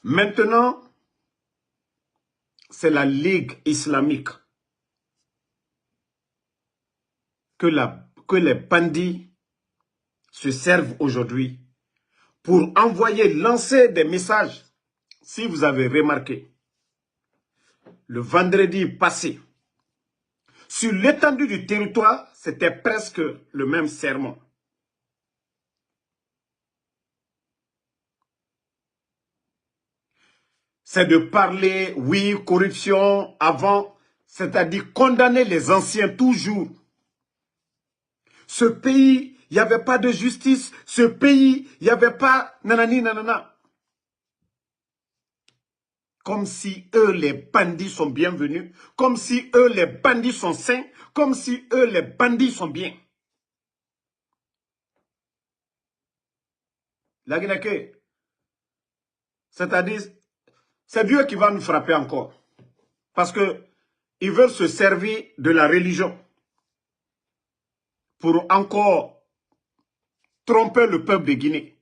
Maintenant, c'est la Ligue islamique que les bandits se servent aujourd'hui pour envoyer, lancer des messages. Si vous avez remarqué, le vendredi passé, sur l'étendue du territoire, c'était presque le même sermon. C'est de parler, oui, corruption, avant, c'est-à-dire condamner les anciens toujours. Ce pays, il n'y avait pas de justice. Ce pays, il n'y avait pas nanani nanana. Comme si eux, les bandits, sont bienvenus. Comme si eux, les bandits, sont sains. Comme si eux, les bandits, sont bien. La Guinée, c'est-à-dire, c'est Dieu qui va nous frapper encore. Parce que ils veulent se servir de la religion pour encore tromper le peuple de Guinée.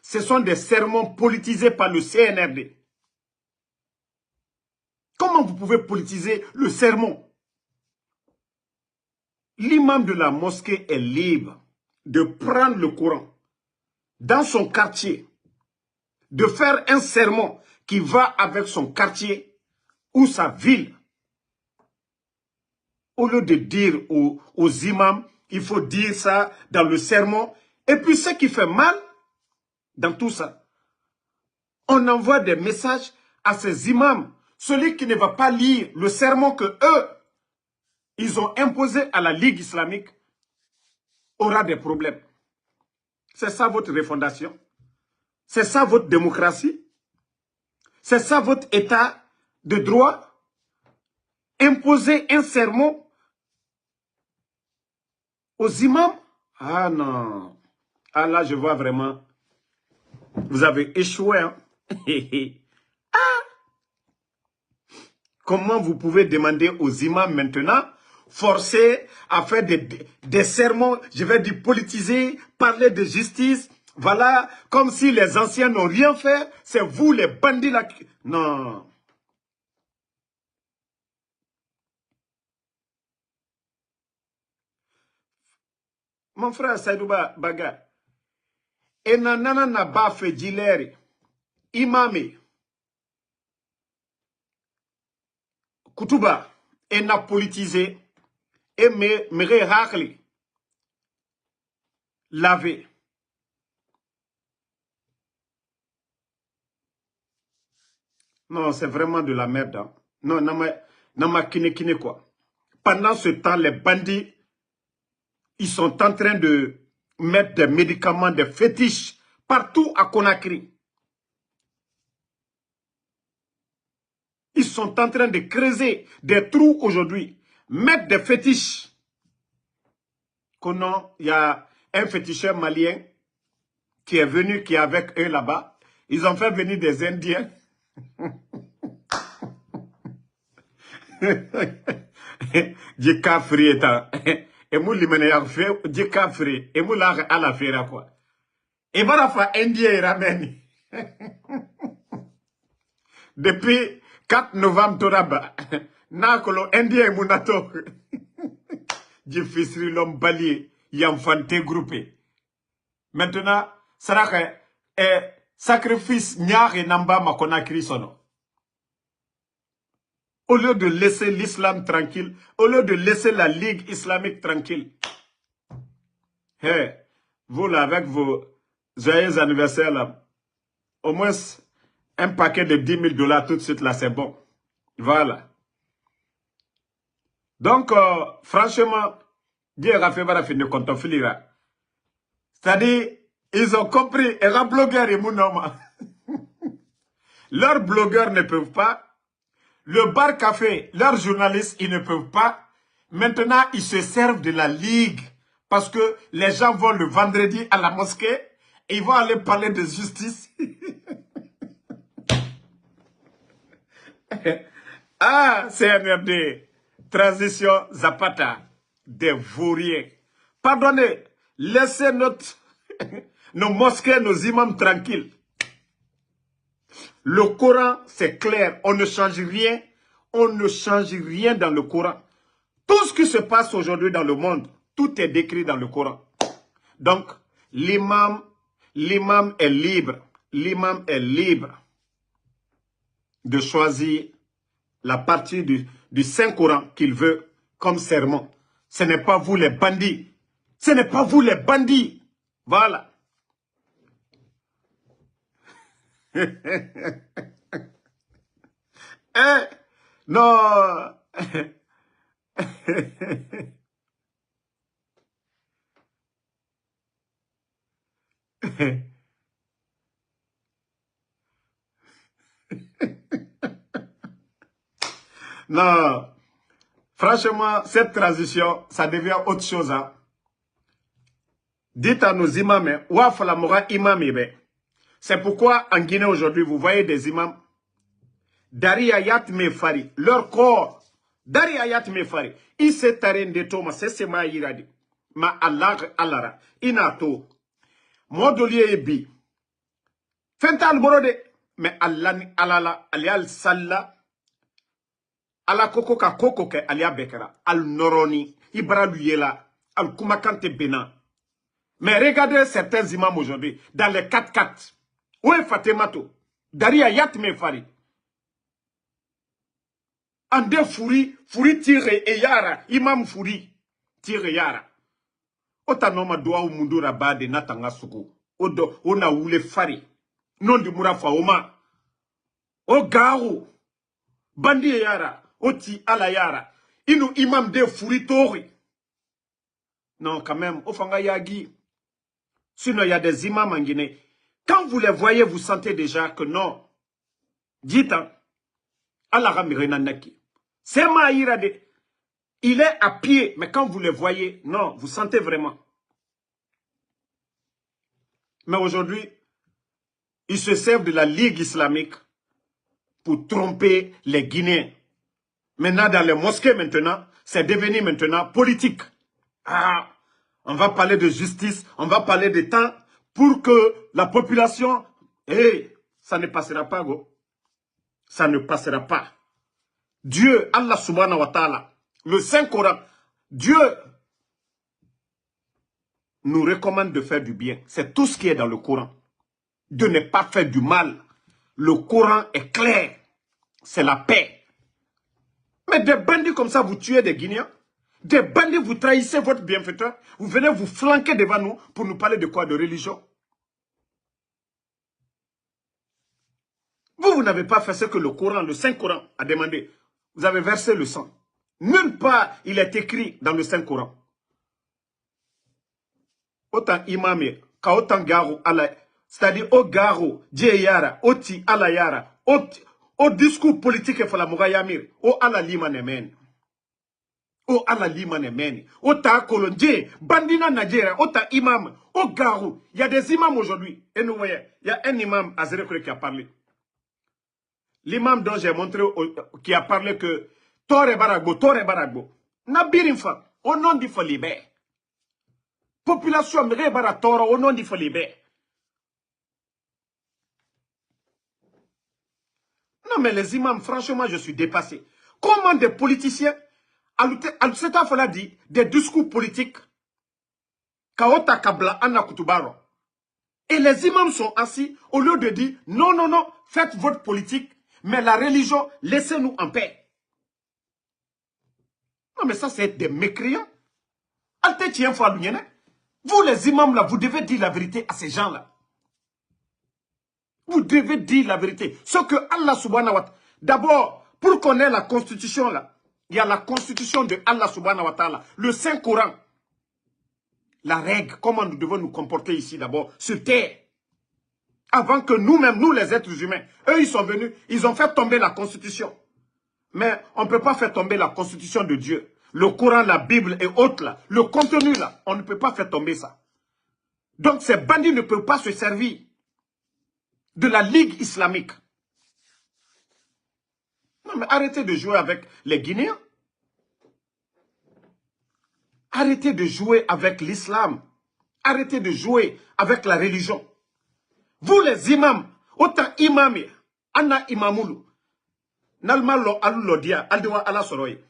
Ce sont des sermons politisés par le CNRD. Comment vous pouvez politiser le sermon? L'imam de la mosquée est libre de prendre le Coran dans son quartier, de faire un sermon qui va avec son quartier ou sa ville. Au lieu de dire aux imams, il faut dire ça dans le sermon. Et puis ce qui fait mal dans tout ça, on envoie des messages à ces imams. Celui qui ne va pas lire le sermon que eux, ils ont imposé à la Ligue islamique, aura des problèmes. C'est ça votre refondation? C'est ça votre démocratie? C'est ça votre état de droit? Imposer un sermon aux imams? Ah non. Ah là, je vois vraiment. Vous avez échoué. Hein? Comment vous pouvez demander aux imams maintenant, forcer à faire des sermons, je vais dire politiser, parler de justice, voilà, comme si les anciens n'ont rien fait, c'est vous les bandits là. Non. Mon frère Saïdouba Baga, et nanana n'a pas fait gileri, imame, Kutuba, et n'a politisé, et me hakli, lavé. Non, c'est vraiment de la merde. Hein. Non, nama kine quoi. Pendant ce temps, les bandits, ils sont en train de mettre des médicaments, des fétiches partout à Conakry. Ils sont en train de creuser des trous aujourd'hui, mettre des fétiches. Il y a un féticheur malien qui est venu, qui est avec eux là-bas. Ils ont fait venir des Indiens. Djeka free eta. Et moi, limene ya fait djeka free. Et moi, là, à la faire quoi. Et voilà, fa Indien et ramène. Depuis 4 novembre, Toraba. Nakolo, Indien et Munato. Djefisri l'homme balier. Yamfante groupé. Maintenant, Saraka est sacrifice nyare namba makonakri sono. Au lieu de laisser l'islam tranquille, au lieu de laisser la Ligue islamique tranquille. Hey, vous là, avec vos joyeux anniversaires là, au moins un paquet de 10 000 $ tout de suite là, c'est bon. Voilà. Donc, franchement, Dieu a fait finir quand on finira. C'est-à-dire, ils ont compris, et les blogueurs et mon homme. Leurs blogueurs ne peuvent pas. Le bar café, leurs journalistes, ils ne peuvent pas. Maintenant, ils se servent de la Ligue. Parce que les gens vont le vendredi à la mosquée. Et ils vont aller parler de justice. Ah, CNRD. Transition Zapata. Des vauriens. Pardonnez. Laissez nos mosquées, nos imams tranquilles. Le Coran, c'est clair. On ne change rien. On ne change rien dans le Coran. Tout ce qui se passe aujourd'hui dans le monde, tout est décrit dans le Coran. Donc, l'imam est libre. L'imam est libre de choisir la partie du Saint-Coran qu'il veut comme sermon. Ce n'est pas vous les bandits. Ce n'est pas vous les bandits. Voilà. Non. Non. Franchement, cette transition, ça devient autre chose. Hein. Dites à nos imams, c'est pourquoi en Guinée aujourd'hui, vous voyez des imams, Dari Ayat Mefari, leur corps, Dari Ayat Mefari, ils se tarent de Thomas, c'est ma iradi, ma Allah Allara, inato, modolier ebi, fental borode, mais Allah ni alala, alial salla, ala koko ka koko ke alia bekera, al noroni, ibra luyela, al kumakante bena. Mais regardez certains imams aujourd'hui, dans les 4-4. Où est Fatemato? Dari Ayat Mefari. Ande Furi tire e yara, imam Furi tire yara. Ota noma doa u mundura bade natanga suku. Odo, ona wule fari. Non di murafa oma. O garu. Bandi yara. Oti ala yara. Inu imam de Furi tori. Non, quand même, ofanga yagi. Sinon, il y a des imams en Guinée. Quand vous les voyez, vous sentez déjà que non. Dites, hein, Allah Naki. C'est Maïrade. Il est à pied, mais quand vous le voyez, non, vous sentez vraiment. Mais aujourd'hui, ils se servent de la Ligue islamique pour tromper les Guinéens. Maintenant, dans les mosquées, maintenant, c'est devenu maintenant politique. Ah, on va parler de justice, on va parler de temps pour que la population... ça ne passera pas, go. Ça ne passera pas. Dieu, Allah subhanahu wa ta'ala, le Saint-Coran, Dieu nous recommande de faire du bien. C'est tout ce qui est dans le Coran. De ne pas faire du mal. Le Coran est clair. C'est la paix. Mais des bandits comme ça, vous tuez des Guinéens. Des bandits, vous trahissez votre bienfaiteur. Vous venez vous flanquer devant nous pour nous parler de quoi? De religion. Vous n'avez pas fait ce que le Coran, le Saint-Coran a demandé. Vous avez versé le sang. Nulle part il est écrit dans le Saint-Coran. Autant imamé, ka autant garo ala, c'est-à-dire au garo, djeyara, oti ala yara, au discours politique et falamoura yamir, au ala limane men. Au ala limane men. Au ta kolonje, bandina Nigeria, au ta imam, au garo. Il y a des imams aujourd'hui. Et nous voyons, il y a un imam à Zérekure qui a parlé. L'imam dont j'ai montré, qui a parlé que Tore Baragbo, Nabirinfa, au nom du Folibé. Population Mrebara Toro, au nom du Folibé. Non, mais les imams, franchement, je suis dépassé. Comment des politiciens, Al-Seta Fola dit, des discours politiques, Kaota Kabla Anna Kutubaro. Et les imams sont assis, au lieu de dire, non, non, non, faites votre politique, mais la religion, laissez-nous en paix. Non, mais ça, c'est des mécréants. Vous, les imams, là, vous devez dire la vérité à ces gens-là. Vous devez dire la vérité. Ce que Allah subhanahu wa ta'ala... D'abord, pour qu'on ait la constitution, là, il y a la constitution de Allah subhanahu wa ta'ala, le Saint-Coran. La règle, comment nous devons nous comporter ici, d'abord, sur terre. Avant que nous-mêmes, nous les êtres humains, eux, ils sont venus, ils ont fait tomber la constitution. Mais on ne peut pas faire tomber la constitution de Dieu. Le Coran, la Bible et autres, là, le contenu, là, on ne peut pas faire tomber ça. Donc, ces bandits ne peuvent pas se servir de la Ligue islamique. Non, mais arrêtez de jouer avec les Guinéens. Arrêtez de jouer avec l'islam. Arrêtez de jouer avec la religion. Vous les imams, autant imami, anna imamoulou, nalmalo alulodia, aldewa ala soroye.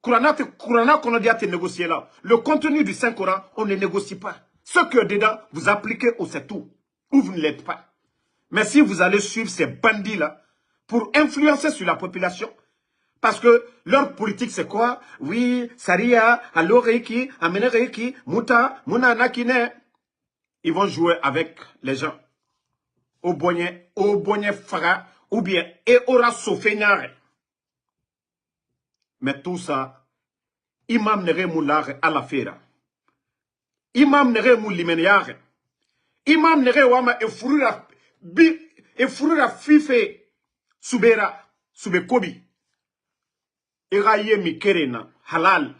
Courana konodia te négocier là. Le contenu du Saint-Coran, on ne négocie pas. Ce que dedans, vous appliquez au c'est tout. Ou vous ne l'êtes pas. Mais si vous allez suivre ces bandits-là, pour influencer sur la population, parce que leur politique c'est quoi? Oui, Saria, Allo Reiki, Amene Reiki, Muta, Muna Nakine. Ils vont jouer avec les gens. Au bonnet fara, ou bien, et aura sofenyare. Mais tout ça, imam nere moulare à la fera. Imam nere moulimenyare. Imam nere wama e furura fife subera, subekobi. Ega ye mi kerena, halal.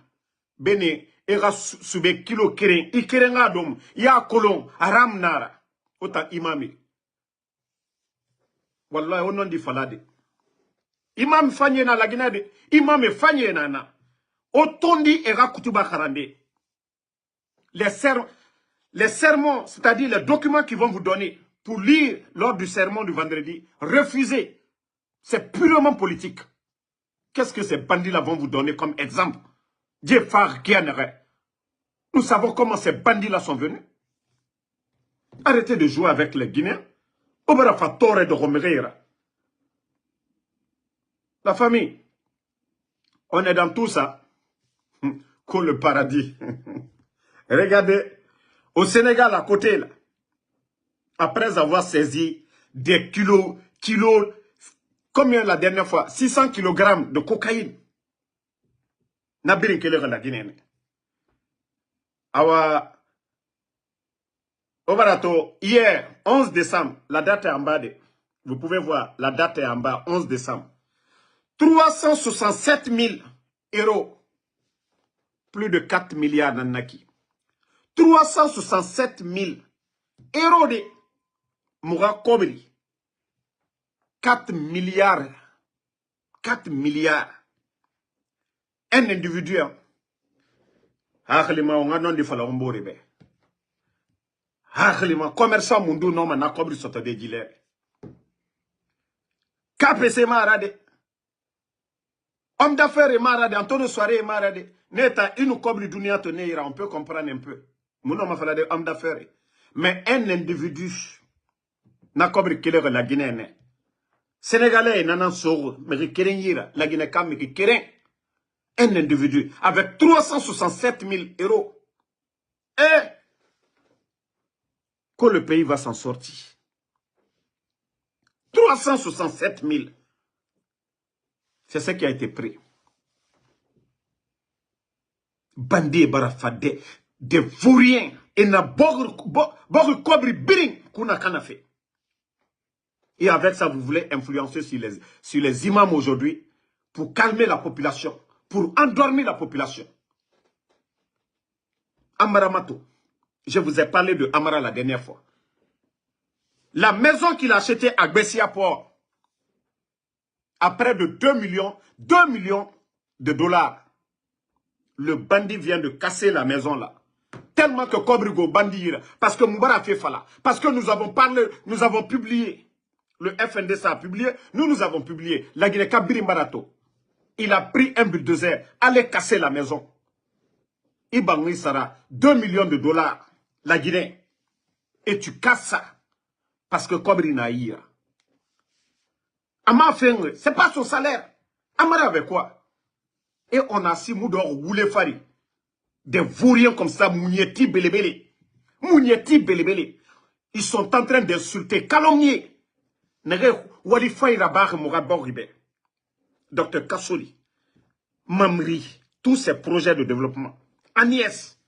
Bene, ega sube kilo keren, I kerenga dom, ya kolon, aram nara. Ota imami. Wallahi, onon di falade. Imam fanye na lagina de, imam fanye na na. Otondi ega kutuba karande. Les sermons, c'est-à-dire les documents qu'ils vont vous donner pour lire lors du sermon du vendredi, refusez. C'est purement politique. Qu'est-ce que ces bandits-là vont vous donner comme exemple? Djefar Gianere. Nous savons comment ces bandits-là sont venus. Arrêtez de jouer avec les Guinéens. Obera Fatore de Romereira. La famille, on est dans tout ça. Comme le paradis. Regardez, au Sénégal, à côté, là, après avoir saisi des kilos, combien la dernière fois? 600 kg de cocaïne. Nabirin Kelere la Guinée. Awa, Obarato, hier, 11 décembre, la date est en bas. Vous pouvez voir, la date est en bas, 11 décembre. 367 000 euros. Plus de 4 milliards nanaki. 367 000 euros de Moura Kobri. 4 milliards. 4 milliards. Un individu. Hakhlima, on a non de falambore be. Hakhlima, commerçant mundu non ma na Kobri soto de gilet. KPC marade. Homme d'affaires est marade, Antonio Soiré est marade. Neta, une Kobri dunia te neira, on peut comprendre un peu. Mon nom m'a fallu des hommes d'affaires. Mais un individu n'a Kobri kelere la Guinée. Sénégalais, nanan soro, mais keren yira, la Guinée kam, mais keren. Un individu avec 367 000 euros. Et que le pays va s'en sortir. 367 000. C'est ce qui a été pris. Bandé barafade, des vauriens, et na bogre kobri biring, kuna kanafe. Et avec ça, vous voulez influencer sur les imams aujourd'hui pour calmer la population, pour endormir la population. Amara Mato, je vous ai parlé de Amara la dernière fois. La maison qu'il a achetée à Bessia Port, à près de 2 millions de dollars. Le bandit vient de casser la maison là. Tellement que Kobrigo bandit, parce que Moubara fait fala, parce que nous avons parlé, nous avons publié. Le FNDC a publié, nous avons publié. La Guinée Kabiri Mbarato. Il a pris un bulldozer, allait casser la maison. Ibangui Sara, 2 millions de dollars, la Guinée. Et tu casses ça, parce que Kobri Naïra. Ama Fengre, c'est pas son salaire. Amara avec quoi? Et on a si Moudor Woulefari. Des vauriens comme ça, Mounieti Belebele. Mounieti Belebele. Ils sont en train d'insulter, calomnier. Nere Walifay Rabar Mouraboribe. Docteur Kassoli. Mamri. Tous ces projets de développement. Agnès.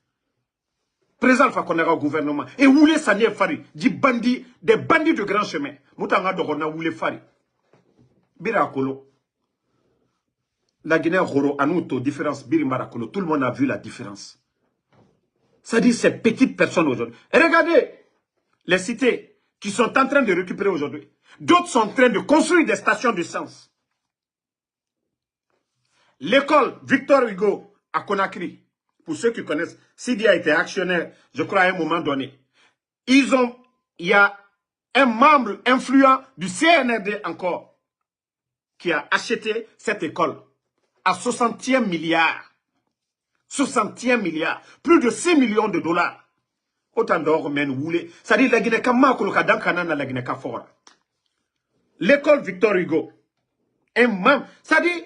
Président Fakonera au gouvernement. Et Woulé Sanier Fari. Des bandits de grand chemin. Moutanga Dorona Woulefari. Birakolo. La Guinée Roro, Anouto, différence, Birimarakolo, tout le monde a vu la différence. C'est-à-dire ces petites personnes aujourd'hui. Et regardez les cités qui sont en train de récupérer aujourd'hui. D'autres sont en train de construire des stations d'essence. L'école Victor Hugo à Conakry, pour ceux qui connaissent, Sidi a été actionnaire, je crois, à un moment donné. Il y a un membre influent du CNRD encore qui a acheté cette école à 60e milliard. 60e milliard. Plus de 6 millions de dollars. Autant d'or, men, voulez. C'est-à-dire, la Guinée, la Guinée, l'école Victor Hugo. C'est-à-dire,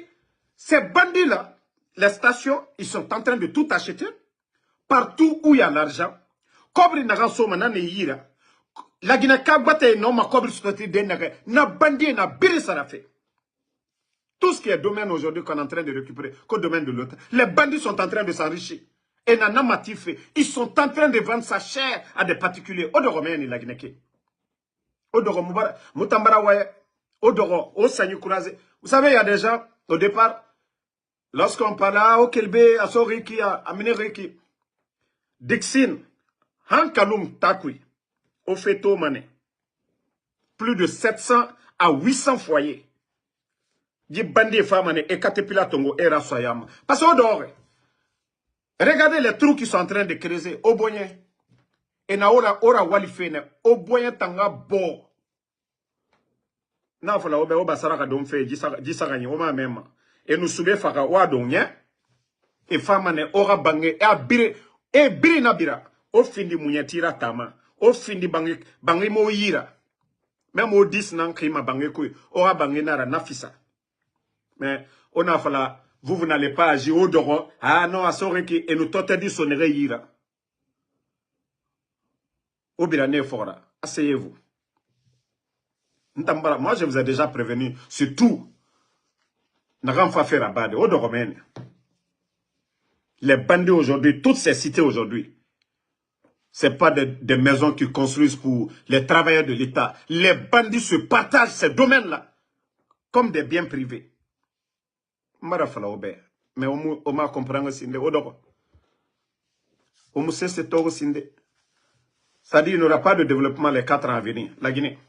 ces bandits-là, les stations, ils sont en train de tout acheter. Partout où il y a l'argent. Kobri na so manane yira. La Guinée kabate non ma kobri sotati denage. Na bandi na biri sarafe. Tout ce qui est domaine aujourd'hui qu'on est en train de récupérer, qu'au domaine de l'autre. Les bandits sont en train de s'enrichir. Et nana matifé. Ils sont en train de vendre sa chair à des particuliers. Odoro meni la Guinée. Odoro mubara. Mutambara waye. Odoro. O sanyu kuraze. Vous savez, il y a des gens, au départ, lorsqu'on parle à Okelbe, à Soriki, à Mineriki, Dixin, Hankalum Takui, Ofeto Mane, plus de 700 à 800 foyers. Di bandi famane et Katepila Tongo et Rassoyama. Parce qu'on dort. Regardez les trous qui sont en train de creuser. Au Boyen. Et na ora walifene. Au Boyen tanga bo. Na fola obe oba saraka don fe disagani oma même. Et nous soube faka wa donye. Et famane ora bangé e biri na bira. O findi munyatira tama. O findi bangi mo yira. Même au 10 nan krima bangi koui. Ora bangi nara nafisa. Mais on a fallu, vous n'allez pas agir au dehors. Ah non, à Soreki, et nous t'ont dit sonnerait ira. Au Birané Fora, asseyez-vous. Moi, je vous ai déjà prévenu sur tout. N'a rien fait faire à Bade, au dehors. Les bandits aujourd'hui, toutes ces cités aujourd'hui, ce n'est pas des maisons qu'ils construisent pour les travailleurs de l'État. Les bandits se partagent ces domaines-là comme des biens privés. Mais on m'a compris aussi. On me sait c'est aussi. Ça dit qu'il n'y aura pas de développement les 4 ans à venir. La Guinée.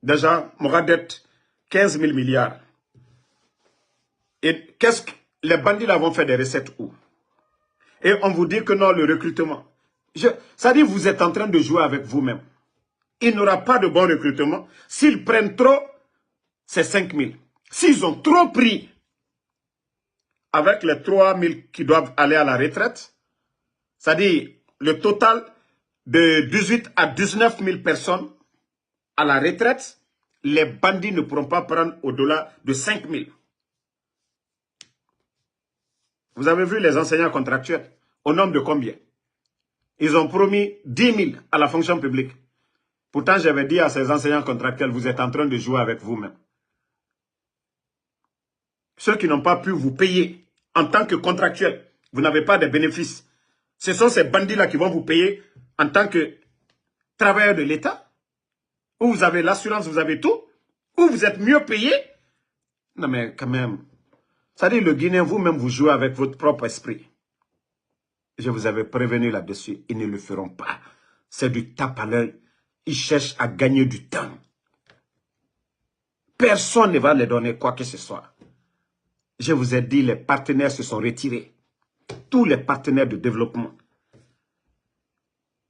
Déjà, m'aura dette 15 000 milliards. Et qu'est-ce que les bandits là vont faire des recettes où? Et on vous dit que non, le recrutement. Ça dit que vous êtes en train de jouer avec vous-même. Il n'y aura pas de bon recrutement. S'ils prennent trop, c'est 5 000. S'ils ont trop pris, avec les 3 000 qui doivent aller à la retraite, c'est-à-dire le total de 18 à 19 000 personnes à la retraite, les bandits ne pourront pas prendre au-delà de 5 000. Vous avez vu les enseignants contractuels, au nombre de combien? Ils ont promis 10 000 à la fonction publique. Pourtant, j'avais dit à ces enseignants contractuels, vous êtes en train de jouer avec vous-même. Ceux qui n'ont pas pu vous payer en tant que contractuel, vous n'avez pas de bénéfices. Ce sont ces bandits-là qui vont vous payer en tant que travailleur de l'État, où vous avez l'assurance, vous avez tout, où vous êtes mieux payé. Non mais quand même, ça dit le Guinéen, vous-même vous jouez avec votre propre esprit. Je vous avais prévenu là-dessus, ils ne le feront pas. C'est du tape à l'œil. Ils cherchent à gagner du temps. Personne ne va les donner quoi que ce soit. Je vous ai dit, les partenaires se sont retirés. Tous les partenaires de développement.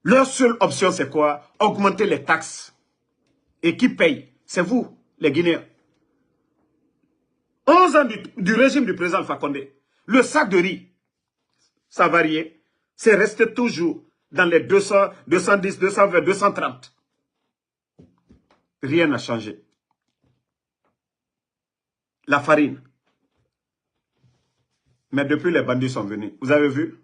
Leur seule option, c'est quoi? Augmenter les taxes. Et qui paye? C'est vous, les Guinéens. 11 ans du régime du président Alpha Condé. Le sac de riz, ça variait. C'est resté toujours dans les 200, 210, 220, 230. Rien n'a changé. La farine. Mais depuis, les bandits sont venus. Vous avez vu?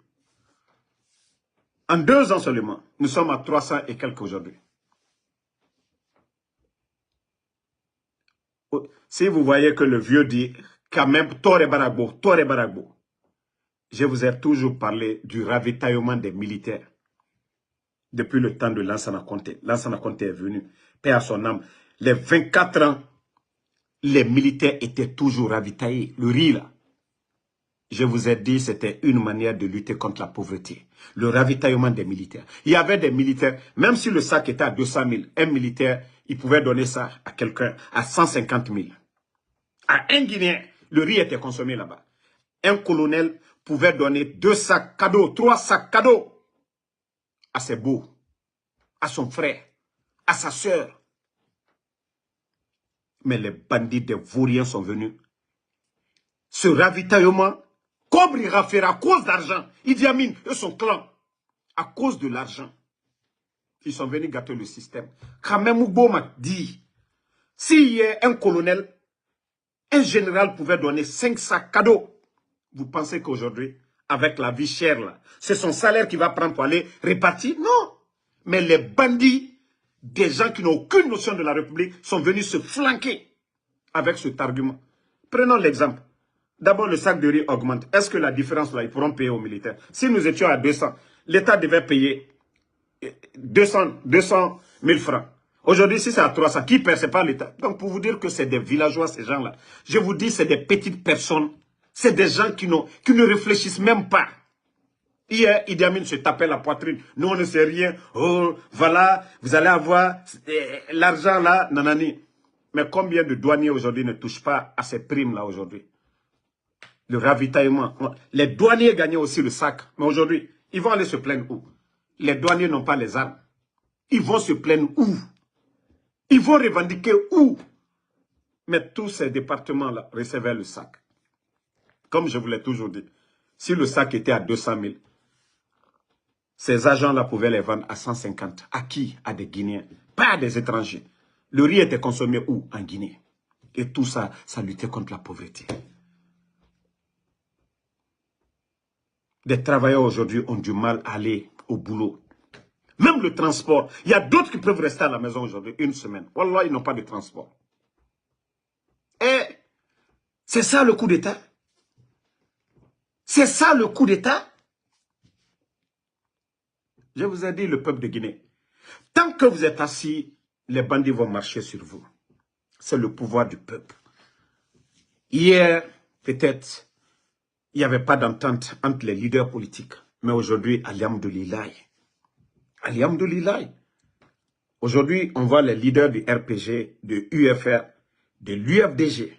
En 2 ans seulement, nous sommes à 300 et quelques aujourd'hui. Si vous voyez que le vieux dit, quand même, Tore Baragbo, je vous ai toujours parlé du ravitaillement des militaires. Depuis le temps de Lansana Conté. Lansana Conté est venu, paix à son âme. Les 24 ans, les militaires étaient toujours ravitaillés. Le riz là. Je vous ai dit, c'était une manière de lutter contre la pauvreté. Le ravitaillement des militaires. Il y avait des militaires, même si le sac était à 200 000, un militaire, il pouvait donner ça à quelqu'un à 150 000. À un Guinéen, le riz était consommé là-bas. Un colonel pouvait donner 2 sacs cadeaux, 3 sacs cadeaux à ses beaux, à son frère, à sa sœur. Mais les bandits des vauriens sont venus. Ce ravitaillement, Kobri Raffer à cause d'argent, Idi Amin et son clan, à cause de l'argent, ils sont venus gâter le système. Kamem Ougbo m'a dit, s'il y a un colonel, un général pouvait donner 5 sacs cadeaux. Vous pensez qu'aujourd'hui, avec la vie chère, là, c'est son salaire qu'il va prendre pour aller répartir? Non. Mais les bandits, des gens qui n'ont aucune notion de la République, sont venus se flanquer avec cet argument. Prenons l'exemple. D'abord, le sac de riz augmente. Est-ce que la différence, là, ils pourront payer aux militaires? Si nous étions à 200, l'État devait payer 200 000 francs. Aujourd'hui, si c'est à 300, qui perd? C'est pas l'État. Donc, pour vous dire que c'est des villageois, ces gens-là, je vous dis, c'est des petites personnes. C'est des gens qui ne réfléchissent même pas. Hier, Idi Amin se tapait la poitrine. Nous, on ne sait rien. Oh, voilà, vous allez avoir l'argent là, nanani. Mais combien de douaniers aujourd'hui ne touchent pas à ces primes-là aujourd'hui? Le ravitaillement. Les douaniers gagnaient aussi le sac. Mais aujourd'hui, ils vont aller se plaindre où? Les douaniers n'ont pas les armes. Ils vont se plaindre où? Ils vont revendiquer où? Mais tous ces départements-là recevaient le sac. Comme je vous l'ai toujours dit, si le sac était à 200 000, ces agents-là pouvaient les vendre à 150. À qui? À des Guinéens, pas à des étrangers. Le riz était consommé où? En Guinée. Et tout ça, ça luttait contre la pauvreté. Des travailleurs aujourd'hui ont du mal à aller au boulot. Même le transport. Il y a d'autres qui peuvent rester à la maison aujourd'hui une semaine. Wallah, ils n'ont pas de transport. Et c'est ça le coup d'État. C'est ça le coup d'État. Je vous ai dit, le peuple de Guinée. Tant que vous êtes assis, les bandits vont marcher sur vous. C'est le pouvoir du peuple. Hier, peut-être, il n'y avait pas d'entente entre les leaders politiques. Mais aujourd'hui, alhamdoulilah. Alhamdoulilah. Aujourd'hui, on voit les leaders du RPG, de UFR, de l'UFDG.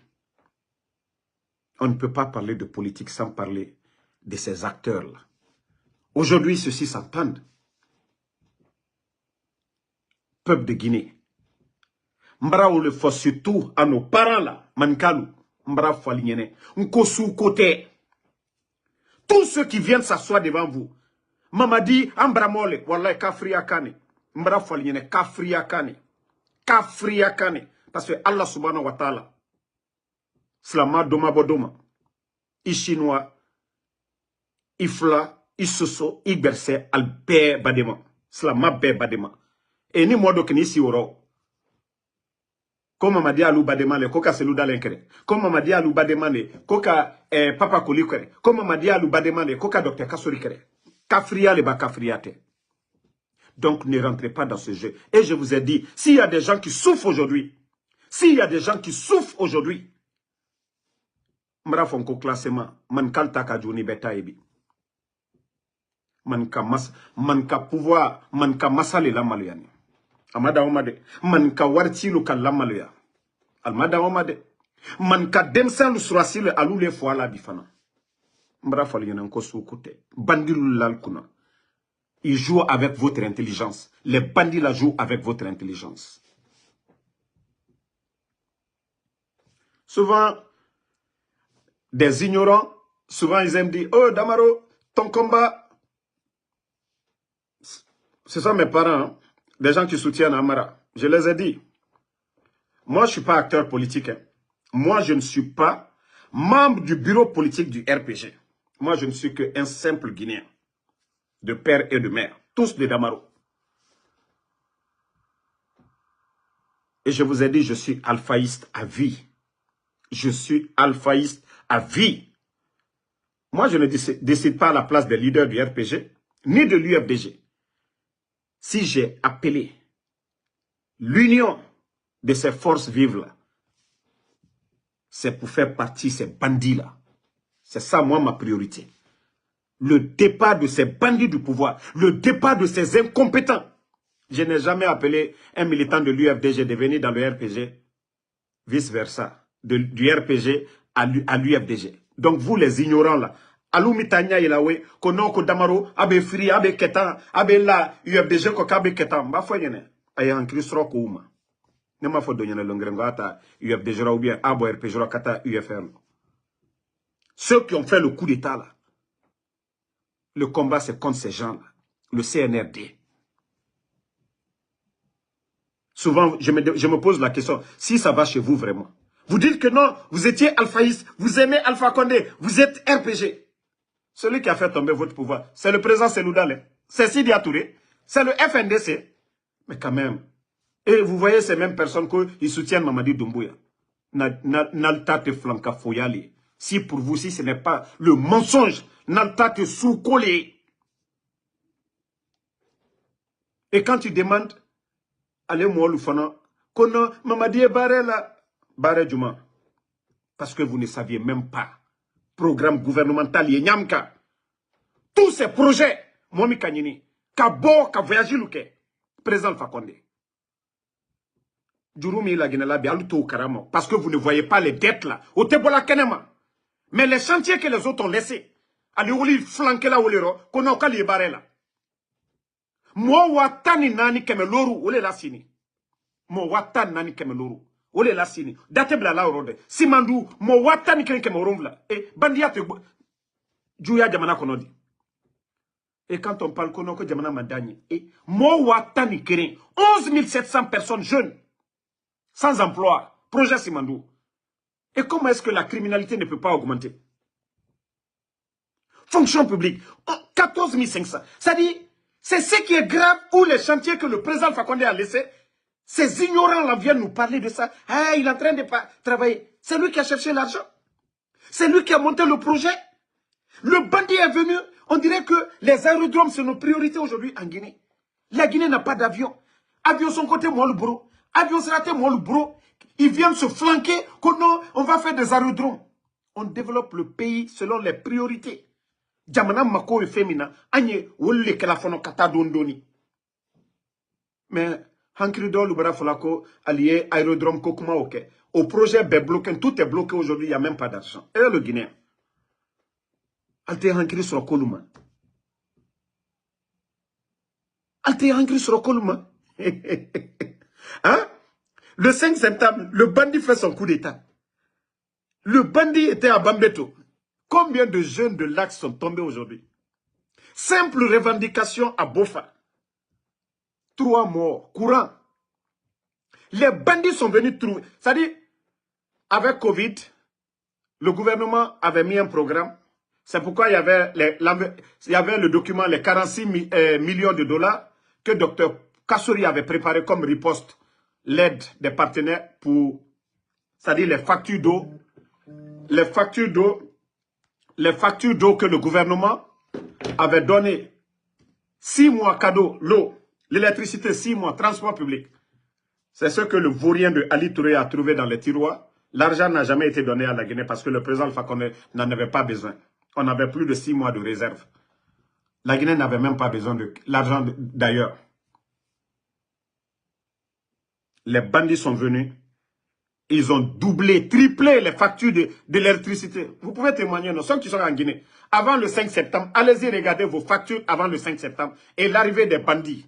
On ne peut pas parler de politique sans parler de ces acteurs-là. Aujourd'hui, ceux-ci s'entendent. Peuple de Guinée. Mbra ou le faut surtout à nos parents là, Mankalou, Mbra Falignene, Nkosu Kote. Tous ceux qui viennent s'asseoir devant vous. Mamadi, Ambramole, Wallah, Kafria Kane. Mbra Falignene, Kafria Kane. Kafria Kane. Parce que Allah subhanahu wa ta'ala, Slama Doma Bodoma, Chinois, Ifla, Isoso, Iberse, Albe Badema. Slama Be Badema. Et ni modo que ni si oro. Comme m'a dit Alou Bademane, Koka Selou Dalenkere. Comme m'a dit Alou Bademane, Koka Papa Kolikere. Comme m'a dit Alou Bademane, Koka Docteur Kassolikere. Kafria le ba kafriate. Donc ne rentrez pas dans ce jeu. Et je vous ai dit, s'il y a des gens qui souffrent aujourd'hui, Mra fonko classement, man kalta ka joni beta ebi. Man ka pouvoir, man ka masale la maluyani. Amada omade, man ka warti lu kan la maluya. Almada omade, man ka demsan lu surasi le alou le fois la bifana. Mbra faliyana nko soukute. Bandilu lalkuna. Ils jouent avec votre intelligence. Les bandits la jouent avec votre intelligence. Souvent, des ignorants, souvent ils aiment dire, oh Damaro, ton combat, ce sont mes parents, hein, des gens qui soutiennent Amara. Je les ai dit, moi je ne suis pas acteur politique. Hein. Moi je ne suis pas membre du bureau politique du RPG. Moi je ne suis qu'un simple Guinéen, de père et de mère, tous des Damaro. Et je vous ai dit, je suis alphaïste à vie. Je suis alphaïste à vie. Moi, je ne décide pas à la place des leaders du RPG, ni de l'UFDG. Si j'ai appelé l'union de ces forces vives-là, c'est pour faire partie de ces bandits-là. C'est ça, moi, ma priorité. Le départ de ces bandits du pouvoir, le départ de ces incompétents. Je n'ai jamais appelé un militant de l'UFDG de venir dans le RPG, vice-versa, du RPG à l'UFDG. Donc vous les ignorants là, Alou mitanya ilawe, konon ko damaro, abe free, abe ketan, abe la, UFDG ko kabe ketan, ba fo yene. Aya en krisro ko uma. Ne ma fo donyana longrengo ata UFDG ou bien abo RPG kata UFR. Ceux qui ont fait le coup d'état là, le combat c'est contre ces gens là, le CNRD. Souvent, je me pose la question, si ça va chez vous vraiment. Vous dites que non, vous étiez alphaïste, vous aimez Alpha Condé, vous êtes RPG. Celui qui a fait tomber votre pouvoir, c'est le président Seloudale, c'est Sidi Touré, c'est le FNDC. Mais quand même, et vous voyez ces mêmes personnes qui soutiennent Mamadi Doumbouya. Naltate flanka foyali. Si pour vous, si ce n'est pas le mensonge, naltate sous-collé. Et quand tu demandes, allez moi l'oufana, qu'on Mamadi est barré là, barré du man. Parce que vous ne saviez même pas. Programme gouvernemental Yenyamka. Tous ces projets, Momi Kanyini, Kabo, Kavoyaji Luke, président Fakonde. Djurumi la Guinée-Labi, Aluto Karamo, parce que vous ne voyez pas les dettes là, au Tebola Kenema. Mais les chantiers que les autres ont laissés, allez où les flanquer là où les ro, qu'on a encore les barrés là. Moi, watani nani kemeloru, où les la sini. Moi, watani nani kemeloru. Ole la sini. Datebla la orode. Simandou, mo watani kene morumvla. Et bandia te Juya jamana konodi. Et quand on parle konoko jamana mandani. Et mo watani kene. 11 700 personnes jeunes. Sans emploi. Projet Simandou. Et comment est-ce que la criminalité ne peut pas augmenter? Fonction publique. 14 500. Ça dit, c'est ce qui est grave où les chantiers que le président Fakonde a laissés. Ces ignorants-là viennent nous parler de ça. Ah, il est en train de travailler. C'est lui qui a cherché l'argent. C'est lui qui a monté le projet. Le bandit est venu. On dirait que les aérodromes, c'est nos priorités aujourd'hui en Guinée. La Guinée n'a pas d'avion. Avion son côté, moi le bro. Avion c'est raté, moi le bro. Ils viennent se flanquer. Non, on va faire des aérodromes. On développe le pays selon les priorités. Jamana Mako et Femina. Agne, Wolle Kelafono Kata Dondoni. Mais... Hankrido, Lubera Folako, allié, aérodrome, Kokuma, ok. Au projet, ben bloqué, tout est bloqué aujourd'hui, il n'y a même pas d'argent. Et le Guinéen. Alte Hankri sur Koluma. Alte Hankri sur Koluma. Hein? Le 5 septembre, le bandit fait son coup d'état. Le bandit était à Bambeto. Combien de jeunes de l'Axe sont tombés aujourd'hui? Simple revendication à Bofa. 3 morts, courant. Les bandits sont venus trouver. C'est-à-dire, avec Covid, le gouvernement avait mis un programme. C'est pourquoi il y avait le document, les 46 millions de dollars que Dr Kassouri avait préparé comme riposte, l'aide des partenaires pour, c'est-à-dire les factures d'eau, les factures d'eau que le gouvernement avait donné 6 mois cadeau, l'eau. L'électricité, 6 mois, transport public. C'est ce que le vaurien de Ali Touré a trouvé dans les tiroirs. L'argent n'a jamais été donné à la Guinée parce que le président Alpha Condé n'en avait pas besoin. On avait plus de 6 mois de réserve. La Guinée n'avait même pas besoin de l'argent d'ailleurs. Les bandits sont venus. Ils ont doublé, triplé les factures de l'électricité. Vous pouvez témoigner, nous, ceux qui sont en Guinée. Avant le 5 septembre, allez-y regarder vos factures avant le 5 septembre et l'arrivée des bandits.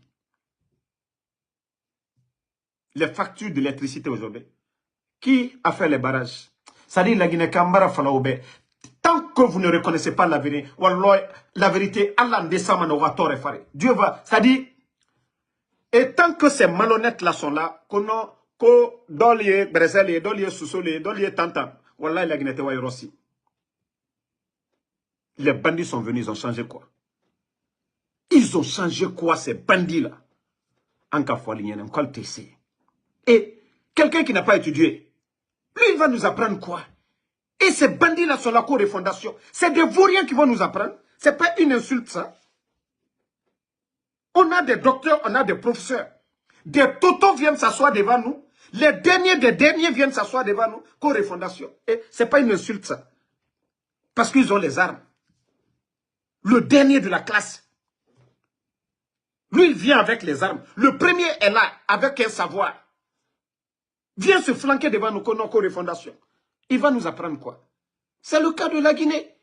Les factures de l'électricité aujourd'hui. Qui a fait les barrages? C'est-à-dire la Guinée-Kambara Falaoube. Tant que vous ne reconnaissez pas la vérité, Allah Dieu va. C'est-à-dire, et tant que ces malhonnêtes-là sont là, qu'on a, ko dolié Brésil, dolié Sousolé, dolié Tantan, Wallah la Guinée Tewaï Rossi. Les bandits sont venus, ils ont changé quoi? Ils ont changé quoi ces bandits-là? En Kafoualignen, en TC. Et quelqu'un qui n'a pas étudié, lui, il va nous apprendre quoi? Et ces bandits-là sont la cour de fondation. C'est des vauriens qui vont nous apprendre. Ce n'est pas une insulte, ça. On a des docteurs, on a des professeurs. Des totos viennent s'asseoir devant nous. Les derniers des derniers viennent s'asseoir devant nous. Cour de fondation. Et ce n'est pas une insulte, ça. Parce qu'ils ont les armes. Le dernier de la classe. Lui, il vient avec les armes. Le premier est là, avec un savoir. Vient se flanquer devant nos cours de fondation. Il va nous apprendre quoi? C'est le cas de la Guinée.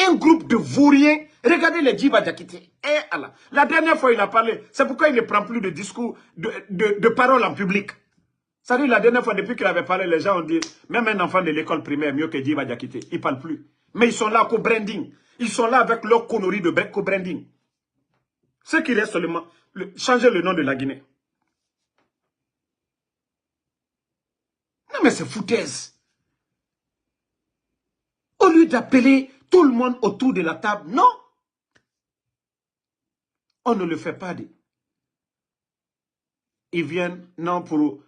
Un groupe de vauriens. Regardez les Djiba Diakité. Eh Allah. La dernière fois, il a parlé. C'est pourquoi il ne prend plus de discours, de parole en public. Ça dit, la dernière fois, depuis qu'il avait parlé, les gens ont dit, même un enfant de l'école primaire, mieux que Djiba Diakité. Il ne parle plus. Mais ils sont là au branding. Ils sont là avec leur connerie de co-branding. Ce qui reste seulement, changer le nom de la Guinée. Non mais c'est foutaise. Au lieu d'appeler tout le monde autour de la table, non. On ne le fait pas. Ils viennent, non, pour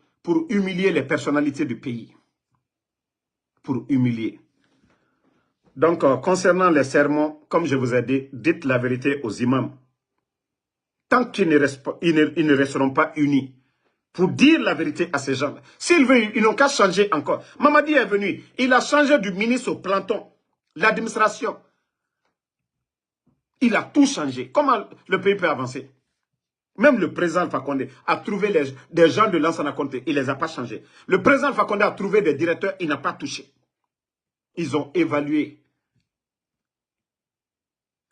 humilier les personnalités du pays. Pour humilier. Donc, concernant les sermons, comme je vous ai dit, dites la vérité aux imams. Tant qu'ils ne resteront pas unis pour dire la vérité à ces gens. S'ils veulent, ils n'ont qu'à changer encore. Mamadi est venu, il a changé du ministre au planton, l'administration. Il a tout changé. Comment le pays peut avancer? Même le président Alpha Condé a trouvé des gens de Lansana Conté, il ne les a pas changés. Le président Alpha Condé a trouvé des directeurs, il n'a pas touché. Ils ont évalué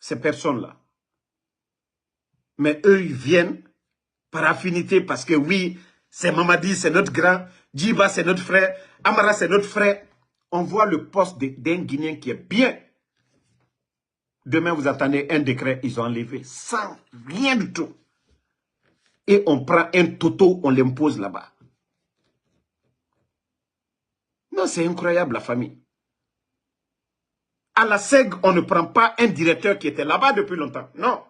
ces personnes-là. Mais eux, ils viennent par affinité parce que oui, c'est Mamadi, c'est notre grand, Djiba, c'est notre frère, Amara, c'est notre frère. On voit le poste d'un Guinéen qui est bien. Demain, vous attendez un décret, ils ont enlevé, sans rien du tout. Et on prend un toto, on l'impose là-bas. Non, c'est incroyable la famille. À la SEG, on ne prend pas un directeur qui était là-bas depuis longtemps. Non.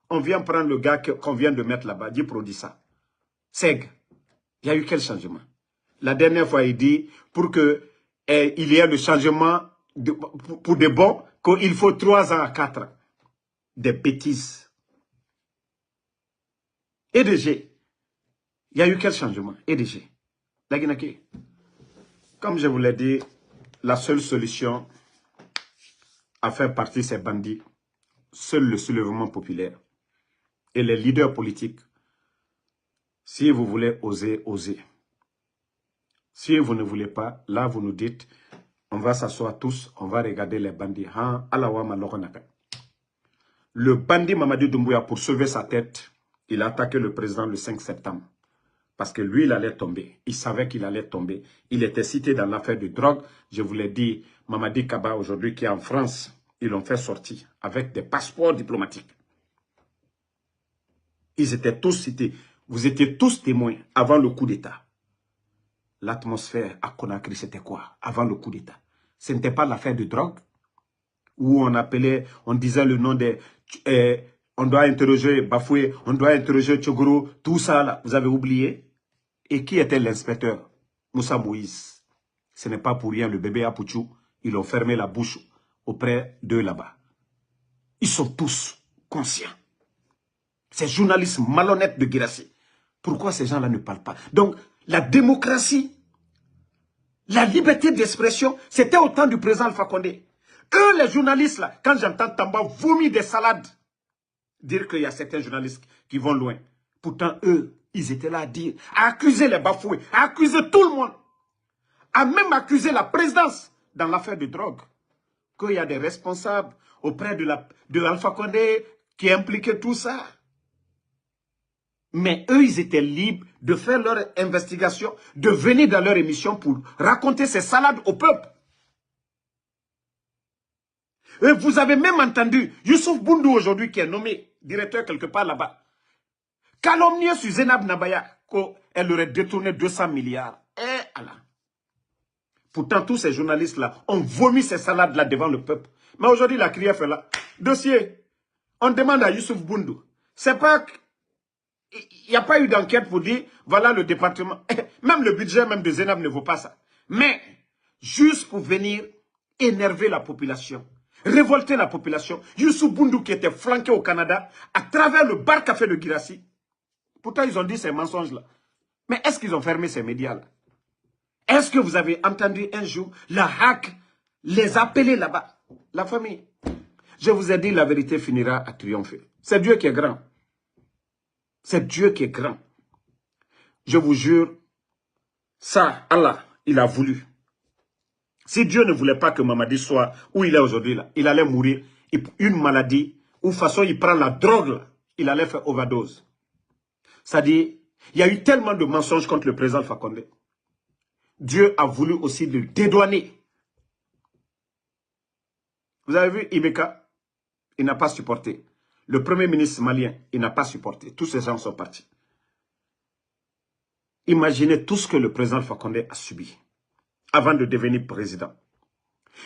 On vient prendre le gars qu'on vient de mettre là-bas, dit produit ça. SEG, il y a eu quel changement? La dernière fois, il dit, pour qu'il y ait le changement pour de bon, qu'il faut 3 ans à 4 ans. Des bêtises. EDG, il y a eu quel changement? EDG. La Guinée. Comme je vous l'ai dit, la seule solution à faire partir ces bandits, seul le soulèvement populaire et les leaders politiques, si vous voulez oser, osez. Si vous ne voulez pas, là vous nous dites, on va s'asseoir tous, on va regarder les bandits. Le bandit Mamadi Doumbouya, pour sauver sa tête, il a attaqué le président le 5 septembre. Parce que lui, il allait tomber. Il savait qu'il allait tomber. Il était cité dans l'affaire de drogue. Je vous l'ai dit, Mamadi Kaba, aujourd'hui, qui est en France, ils l'ont fait sortir avec des passeports diplomatiques. Ils étaient tous cités. Vous étiez tous témoins avant le coup d'État. L'atmosphère à Conakry, c'était quoi avant le coup d'État? Ce n'était pas l'affaire de drogue où on appelait, on disait le nom des... on doit interroger Bafoué, on doit interroger Tchogoro, tout ça là, vous avez oublié? Et qui était l'inspecteur? Moussa Moïse. Ce n'est pas pour rien, le bébé Apouchou, ils ont fermé la bouche auprès d'eux là-bas. Ils sont tous conscients. Ces journalistes malhonnêtes de Guirassy. Pourquoi ces gens-là ne parlent pas? Donc, la démocratie, la liberté d'expression, c'était au temps du président Alpha Condé. Eux, les journalistes, là, quand j'entends Tamba vomir des salades, dire qu'il y a certains journalistes qui vont loin. Pourtant, eux, ils étaient là à dire, à accuser les Bafoués, à accuser tout le monde, à même accuser la présidence dans l'affaire de drogue. Qu'il y a des responsables auprès de Alpha Condé qui impliquaient tout ça. Mais eux, ils étaient libres de faire leur investigation, de venir dans leur émission pour raconter ces salades au peuple. Et vous avez même entendu Youssouf Boundou aujourd'hui qui est nommé directeur quelque part là-bas. Calomnier sur Zenab Nabaya qu'elle aurait détourné 200 milliards. Eh Allah. Pourtant, tous ces journalistes-là ont vomi ces salades-là devant le peuple. Mais aujourd'hui, la CRIEF est là. Dossier. On demande à Youssouf Boundou. C'est pas... Il n'y a pas eu d'enquête pour dire, voilà le département. Même le budget même de Zenab ne vaut pas ça. Mais, juste pour venir énerver la population, révolter la population, Youssouf Boundou qui était flanqué au Canada, à travers le bar café de Guirassy. Pourtant, ils ont dit ces mensonges-là. Mais est-ce qu'ils ont fermé ces médias-là? Est-ce que vous avez entendu un jour la hack les appeler là-bas? La famille. Je vous ai dit, la vérité finira à triompher. C'est Dieu qui est grand. C'est Dieu qui est grand. Je vous jure, ça, Allah, il a voulu. Si Dieu ne voulait pas que Mamadi soit où il est aujourd'hui, là, il allait mourir. Une maladie, ou de toute façon, il prend la drogue, là, il allait faire overdose. C'est-à-dire, il y a eu tellement de mensonges contre le président Alpha Condé. Dieu a voulu aussi le dédouaner. Vous avez vu Ibeka? Il n'a pas supporté. Le premier ministre malien, il n'a pas supporté. Tous ces gens sont partis. Imaginez tout ce que le président Alpha Condé a subi avant de devenir président.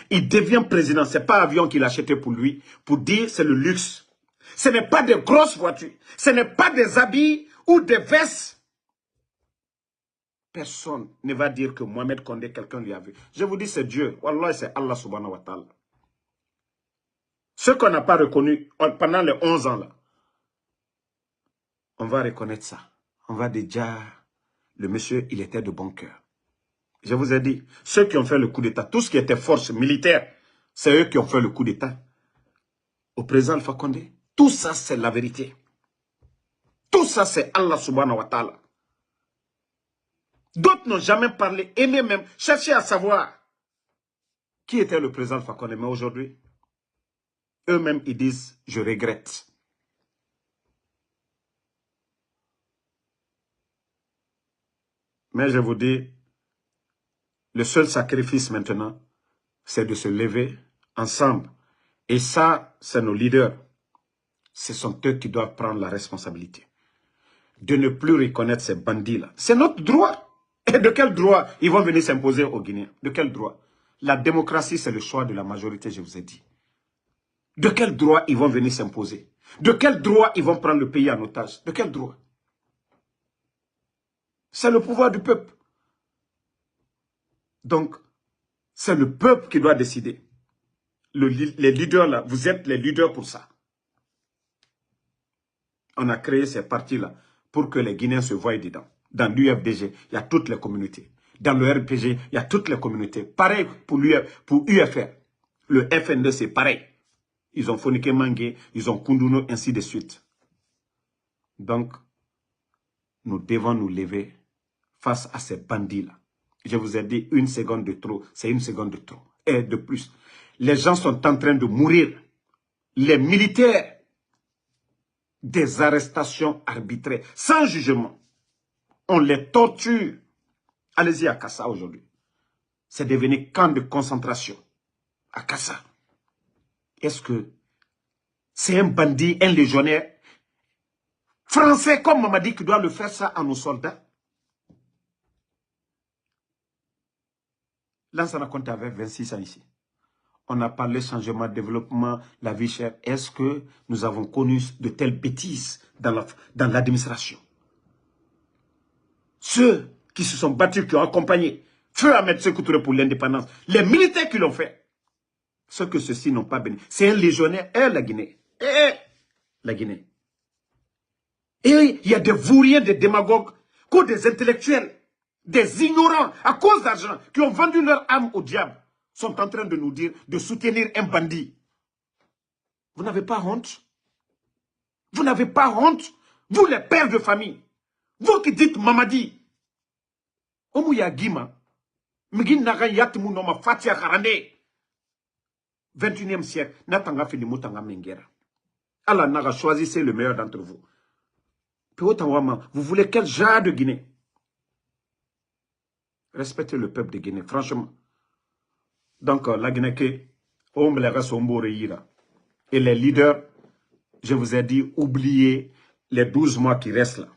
Il devient président, ce n'est pas l'avion qu'il a acheté pour lui, pour dire c'est le luxe. Ce n'est pas des grosses voitures, ce n'est pas des habits ou des vestes. Personne ne va dire que Mohamed Condé, quelqu'un lui a vu. Je vous dis, c'est Dieu. Wallah, c'est Allah subhanahu wa ta'ala. Ce qu'on n'a pas reconnu pendant les 11 ans, là, on va reconnaître ça. On va dire, le monsieur, il était de bon cœur. Je vous ai dit, ceux qui ont fait le coup d'État, tout ce qui était force militaire, c'est eux qui ont fait le coup d'État au président Alpha Condé. Tout ça, c'est la vérité. Tout ça, c'est Allah subhanahu wa ta'ala. D'autres n'ont jamais parlé, aimé même, cherché à savoir qui était le président Alpha Condé. Mais aujourd'hui, eux-mêmes, ils disent, je regrette. Mais je vous dis, le seul sacrifice maintenant, c'est de se lever ensemble. Et ça, c'est nos leaders. Ce sont eux qui doivent prendre la responsabilité. De ne plus reconnaître ces bandits-là. C'est notre droit. Et de quel droit ils vont venir s'imposer aux Guinéens? De quel droit? La démocratie, c'est le choix de la majorité, je vous ai dit. De quel droit ils vont venir s'imposer? De quel droit ils vont prendre le pays en otage? De quel droit? C'est le pouvoir du peuple. Donc, c'est le peuple qui doit décider. Les leaders là, vous êtes les leaders pour ça. On a créé ces partis-là pour que les Guinéens se voient dedans. Dans l'UFDG, il y a toutes les communautés. Dans le RPG, il y a toutes les communautés. Pareil pour UFR. Le FND, c'est pareil. Ils ont Fonike Mangue, ils ont Kunduno, ainsi de suite. Donc, nous devons nous lever face à ces bandits-là. Je vous ai dit, une seconde de trop, c'est une seconde de trop. Et de plus, les gens sont en train de mourir. Les militaires, des arrestations arbitraires, sans jugement. On les torture. Allez-y à Kassa aujourd'hui. C'est devenu camp de concentration. À Kassa. Est-ce que c'est un bandit, un légionnaire français comme Mamadi qui doit le faire ça à nos soldats? Lansana Conté avait 26 ans ici. On a parlé changement, développement, la vie chère. Est-ce que nous avons connu de telles bêtises dans l'administration? Ceux qui se sont battus, qui ont accompagné Feu Ahmed Sékou Touré pour l'indépendance, les militaires qui l'ont fait, ce que ceux-ci n'ont pas béni. C'est un légionnaire, la Guinée. La Guinée. Et il y a des vauriens, des démagogues, des intellectuels, des ignorants, à cause d'argent, qui ont vendu leur âme au diable, sont en train de nous dire de soutenir un bandit. Vous n'avez pas honte? Vous n'avez pas honte? Vous, les pères de famille, vous qui dites Mamadi, Omouya Gima, Mgin Naga Yatmu Noma Fatia Karande, 21e siècle, Natanga Filimutanga Mengera. Allah Naga, choisissez le meilleur d'entre vous. Vous voulez quel genre de Guinée? Respectez le peuple de Guinée, franchement. Donc, la Guinée, et les leaders, je vous ai dit, oubliez les 12 mois qui restent là.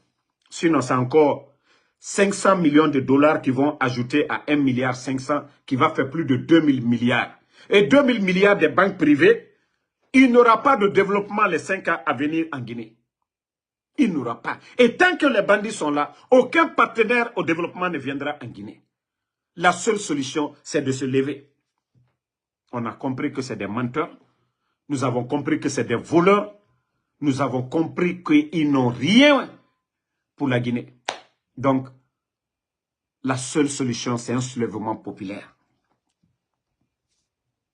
Sinon, c'est encore 500 millions de dollars qui vont ajouter à 1,5 milliard, qui va faire plus de 2000 milliards. Et 2000 milliards des banques privées, il n'y aura pas de développement les 5 ans à venir en Guinée. Il n'y aura pas. Et tant que les bandits sont là, aucun partenaire au développement ne viendra en Guinée. La seule solution, c'est de se lever. On a compris que c'est des menteurs. Nous avons compris que c'est des voleurs. Nous avons compris qu'ils n'ont rien pour la Guinée. Donc, la seule solution, c'est un soulèvement populaire.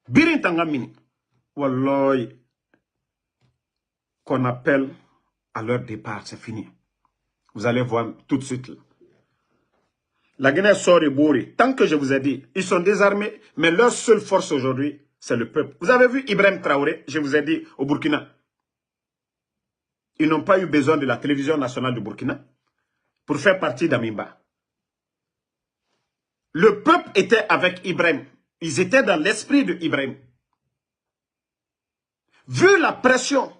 Birin Tangamini, Wallahi, qu'on appelle à leur départ, c'est fini. Vous allez voir tout de suite. Là. La Guinée sort et bourré. Tant que je vous ai dit, ils sont désarmés, mais leur seule force aujourd'hui, c'est le peuple. Vous avez vu Ibrahim Traoré, je vous ai dit, au Burkina. Ils n'ont pas eu besoin de la télévision nationale du Burkina pour faire partie d'Amimba. Le peuple était avec Ibrahim. Ils étaient dans l'esprit de Ibrahim. Vu la pression,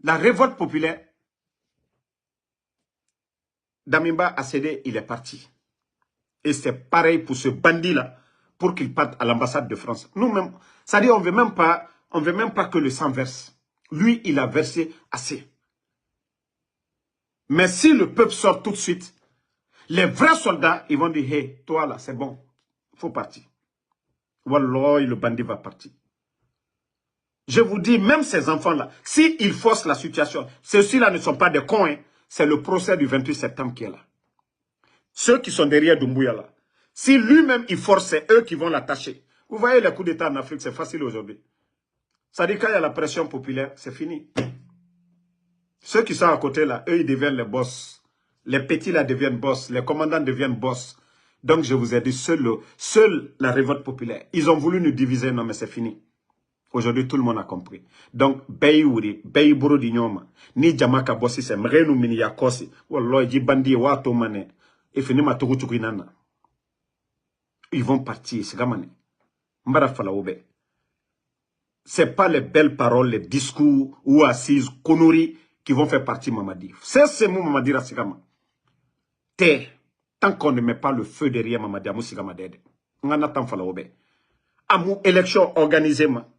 la révolte populaire, Damimba a cédé, il est parti. Et c'est pareil pour ce bandit-là, pour qu'il parte à l'ambassade de France. Nous-mêmes, c'est-à-dire on ne veut même pas que le sang verse. Lui, il a versé assez. Mais si le peuple sort tout de suite, les vrais soldats, ils vont dire, hey, toi là, c'est bon, il faut partir. Wallah, le bandit va partir. Je vous dis, même ces enfants-là, s'ils forcent la situation, ceux-ci-là ne sont pas des cons, hein, c'est le procès du 28 septembre qui est là. Ceux qui sont derrière Doumbouya là, si lui-même il force, c'est eux qui vont l'attacher. Vous voyez les coups d'État en Afrique, c'est facile aujourd'hui. Ça dit quand il y a la pression populaire, c'est fini. Ceux qui sont à côté là, eux ils deviennent les boss. Les petits là deviennent boss, les commandants deviennent boss. Donc je vous ai dit, seule la révolte populaire. Ils ont voulu nous diviser, non mais c'est fini. Aujourd'hui, tout le monde a compris. Donc, Bayouri, Bayiburo Dinyoma, ni Jamaka Bossi, c'est Mrenu Mini Yakosi, Wallah, Jibandi, Wato Mane, et fini ma Tukuchukinana. Ils vont partir, c'est gamane. Mbara Falaoube. C'est pas les belles paroles, les discours ou assises, conneries qui vont faire partie Mamadi. C'est ce mot Mamadi Rassigama. Tant qu'on ne met pas le feu derrière Mamadi, Amou Sigama Dede. Ngana Tam Falaoube. Amou élection organisée, ma.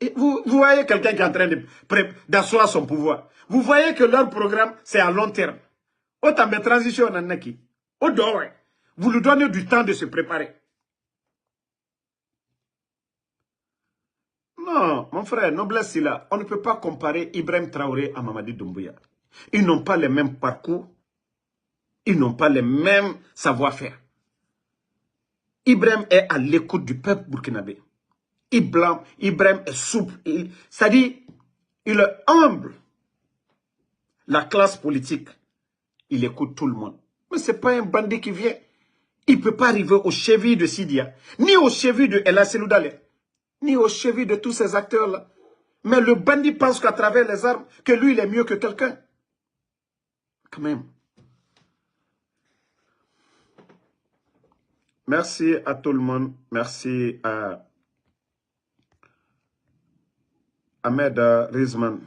Et vous voyez quelqu'un qui est en train d'asseoir son pouvoir. Vous voyez que leur programme, c'est à long terme. Autant de transition, on en a qui. Vous lui donnez du temps de se préparer. Non, mon frère, noblesse est là. On ne peut pas comparer Ibrahim Traoré à Mamadi Doumbouya. Ils n'ont pas les mêmes parcours. Ils n'ont pas les mêmes savoir-faire. Ibrahim est à l'écoute du peuple burkinabé. Ibrahim est souple. C'est-à-dire, il est humble. La classe politique, il écoute tout le monde. Mais ce n'est pas un bandit qui vient. Il ne peut pas arriver aux chevilles de Sidia, ni aux chevilles de Ella Seloudale, ni aux chevilles de tous ces acteurs-là. Mais le bandit pense qu'à travers les armes, que lui, il est mieux que quelqu'un. Quand même. Merci à tout le monde. Merci à Ahmed Rizman.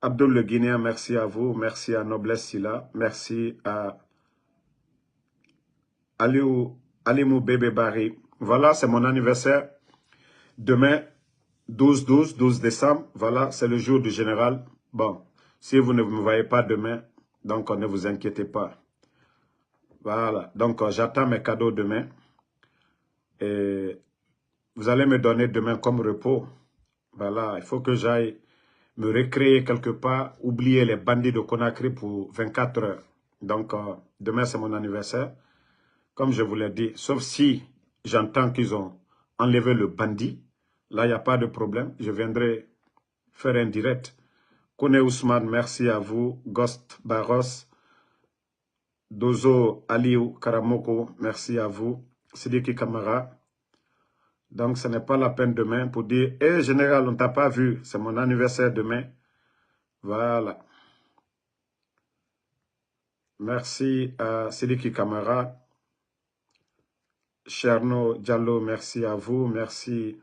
Abdul le Guinéen, merci à vous. Merci à Noblesse Silla. Merci à Alimou Bébé Barry. Voilà, c'est mon anniversaire. Demain, 12 décembre. Voilà, c'est le jour du général. Bon, si vous ne me voyez pas demain, donc ne vous inquiétez pas. Voilà, donc j'attends mes cadeaux demain. Et vous allez me donner demain comme repos. Voilà, il faut que j'aille me recréer quelque part, oublier les bandits de Conakry pour 24 heures. Donc, demain, c'est mon anniversaire. Comme je vous l'ai dit, sauf si j'entends qu'ils ont enlevé le bandit, là, il n'y a pas de problème. Je viendrai faire un direct. Kone Ousmane, merci à vous. Ghost Barros, Dozo Aliou Karamoko, merci à vous. Sidiki Kamara. Donc, ce n'est pas la peine demain pour dire « Eh, général, on ne t'a pas vu, c'est mon anniversaire demain. » Voilà. Merci à Sidiki Kamara. Cherno Diallo, merci à vous. Merci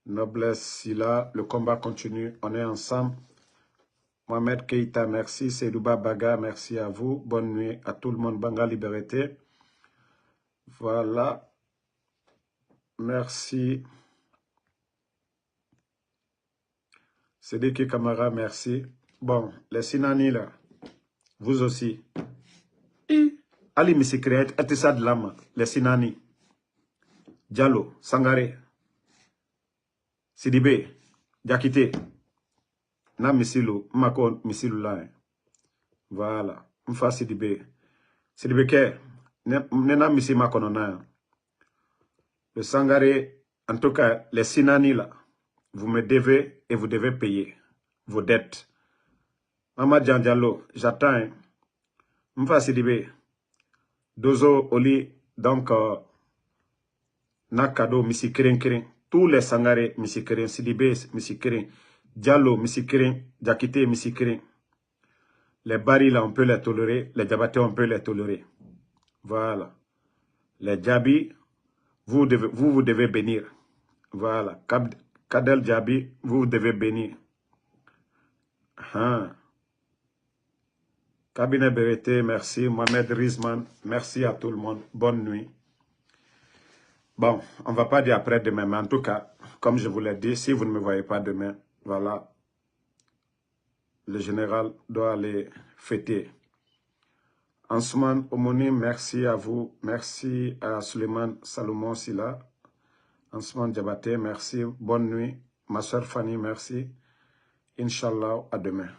Noblesse Silla. Le combat continue, on est ensemble. Mohamed Keita, merci. Seydouba Baga, merci à vous. Bonne nuit à tout le monde. Banga Liberté. Voilà. Merci. Sidiki Kamara, merci. Bon, les Sinani là, vous aussi. Ali Misikret, Etissa de Lama, les Sinani. Diallo, Sangare, Sidibé, Diakité, Na Misilu, Mako Misilu là. Voilà, Mfa Sidibé. Sidibé Ke, Nena Misi Makonona. Le Sangare, en tout cas, les Sinani là, vous me devez et vous devez payer vos dettes. Maman Diallo, j'attends. Hein. Mfa Sidibé. Dozo Oli. Donc, Nakado, Missy Keren Keren. Tous les Sangaré, Missy Keren. Sidibé, Missy Keren. Diallo, Missy Keren. Diakité, Missy Keren. Les Bari, là, on peut les tolérer. Les Diabaté, on peut les tolérer. Voilà. Les Djabi, vous devez bénir. Voilà. Kadel Djabi, vous devez bénir. Cabinet Bérété, merci. Mohamed Rizman, merci à tout le monde. Bonne nuit. Bon, on ne va pas dire après-demain, mais en tout cas, comme je vous l'ai dit, si vous ne me voyez pas demain, voilà, le général doit aller fêter. Ansman Omoni, merci à vous. Merci à Suleiman Salomon Silla. Ansman Diabaté, merci. Bonne nuit. Ma soeur Fanny, merci. Inch'Allah, à demain.